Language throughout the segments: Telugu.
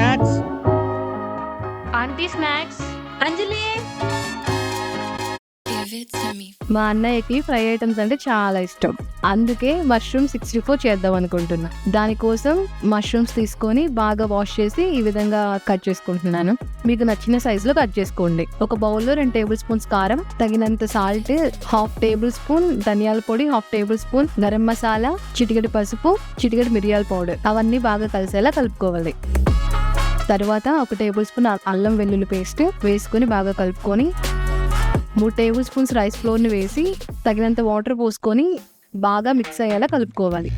స్నాక్స్. Aunty snacks. అంజలి. మా అన్నయ్యకి ఫ్రై ఐటమ్స్ అంటే చాలా ఇష్టం. అందుకే మష్రూమ్ 64 చేద్దాం అనుకుంటున్నా. దానికోసం మష్రూమ్స్ తీసుకొని బాగా వాష్ చేసి ఈ విధంగా కట్ చేసుకుంటున్నాను. మీకు నచ్చిన సైజులో కట్ చేసుకోండి. ఒక బౌల్లో 2 టేబుల్ స్పూన్స్ కారం, తగినంత సాల్ట్, 1/2 టేబుల్ స్పూన్ ధనియాల పొడి, 1/2 టేబుల్ స్పూన్ గరం మసాలా, చిటికెడు పసుపు, చిటికెడు మిరియాల పౌడర్ అవన్నీ బాగా కలిసేలా కలుపుకోవాలి. తర్వాత 1 టేబుల్ స్పూన్ అల్లం వెల్లుల్లి పేస్ట్ వేసుకొని బాగా కలుపుకొని 3 టేబుల్ స్పూన్స్ రైస్ ఫ్లోర్ని వేసి తగినంత వాటర్ పోసుకొని బాగా మిక్స్ అయ్యేలా కలుపుకోవాలి.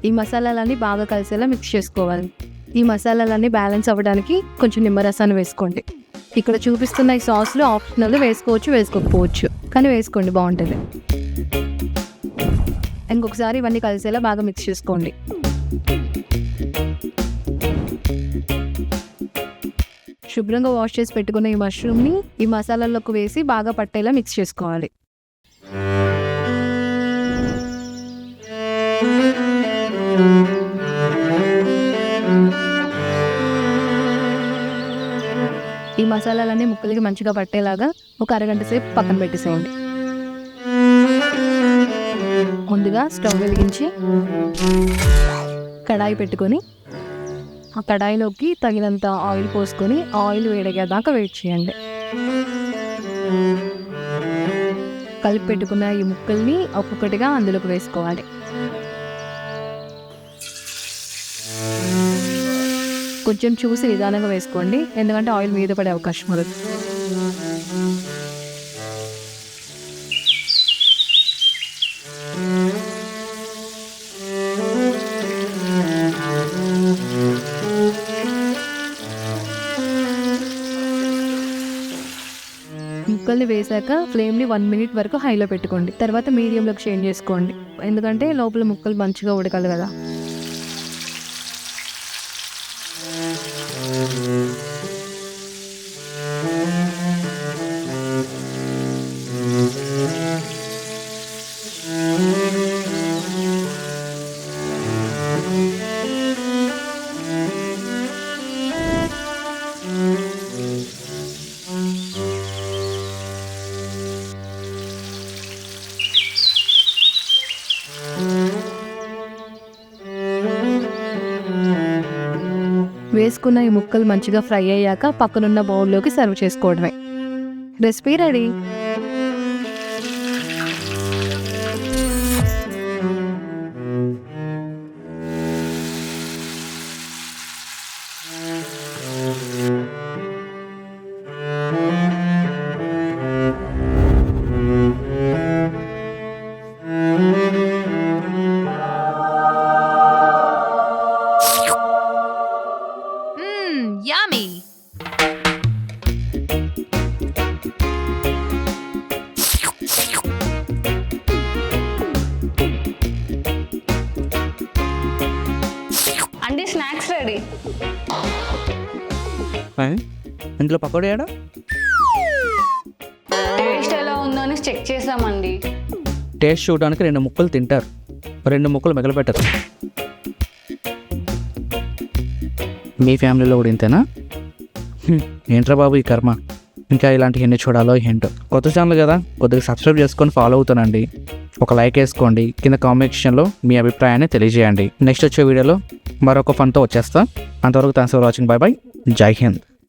ఈ మసాలాలన్నీ బాగా కలిసేలా మిక్స్ చేసుకోవాలి. ఈ మసాలాలన్నీ బ్యాలెన్స్ అవ్వడానికి కొంచెం నిమ్మరసాన్ని వేసుకోండి. ఇక్కడ చూపిస్తున్న ఈ సాస్లు ఆప్షనల్, వేసుకోవచ్చు వేసుకోకపోవచ్చు, కానీ వేసుకోండి, బాగుంటుంది. ఇంకొకసారి ఇవన్నీ కలిసేలా బాగా మిక్స్ చేసుకోండి. శుభ్రంగా వాష్ చేసి పెట్టుకున్న ఈ మష్రూమ్ని ఈ మసాలాల్లోకి వేసి బాగా పట్టేలా మిక్స్ చేసుకోవాలి. ఈ మసాలాలన్నీ ముక్కలకి మంచిగా పట్టేలాగా ఒక అరగంట సేపు పక్కన పెట్టేసేయండి. ముందుగా స్టవ్ వెలిగించి కడాయి పెట్టుకొని ఆ కడాయిలోకి తగినంత ఆయిల్ పోసుకొని ఆయిల్ వేడయ్యేదాకా వెయిట్ చేయండి. కలిపి పెట్టుకున్న ఈ ముక్కల్ని ఒక్కొక్కటిగా అందులోకి వేసుకోవాలి. కొంచెం చూసి నిదానంగా వేసుకోండి, ఎందుకంటే ఆయిల్ మీద పడే అవకాశం ఉంది. ముక్కల్ని వేసాక ఫ్లేమ్ని 1 మినిట్ వరకు హైలో పెట్టుకోండి. తర్వాత మీడియంలోకి చేంజ్ చేసుకోండి, ఎందుకంటే లోపల ముక్కలు మంచిగా ఉడకాలి కదా. వేసుకున్న ఈ ముక్కలు మంచిగా ఫ్రై అయ్యాక పక్కనున్న బౌల్లోకి సర్వ్ చేసుకోవడమే. Recipe ready. Yummy. అంటే స్నాక్స్ రెడీ. ఇందులో పకోడీ ఏడా? టేస్ట్ ఎలా ఉందో అని చెక్ చేసామండి. టేస్ట్ చూడడానికి 2 ముక్కలు తింటారు, 2 ముక్కలు మిగలపెట్టరు. మీ ఫ్యామిలీలో కూడా ఇంతేనా? ఏంట్రా బాబు ఈ కర్మ. ఇంకా ఇలాంటి ఎన్ని చూడాలో ఏంటో. కొత్త ఛానల్ కదా, కొద్దిగా సబ్స్క్రైబ్ చేసుకొని ఫాలో అవుతానండి. ఒక లైక్ వేసుకోండి. కింద కామెంట్ సెక్షన్లో మీ అభిప్రాయాన్ని తెలియజేయండి. నెక్స్ట్ వచ్చే వీడియోలో మరొక ఫన్తో వచ్చేస్తా. అంతవరకు thanks for watching. By by. జై హింద్.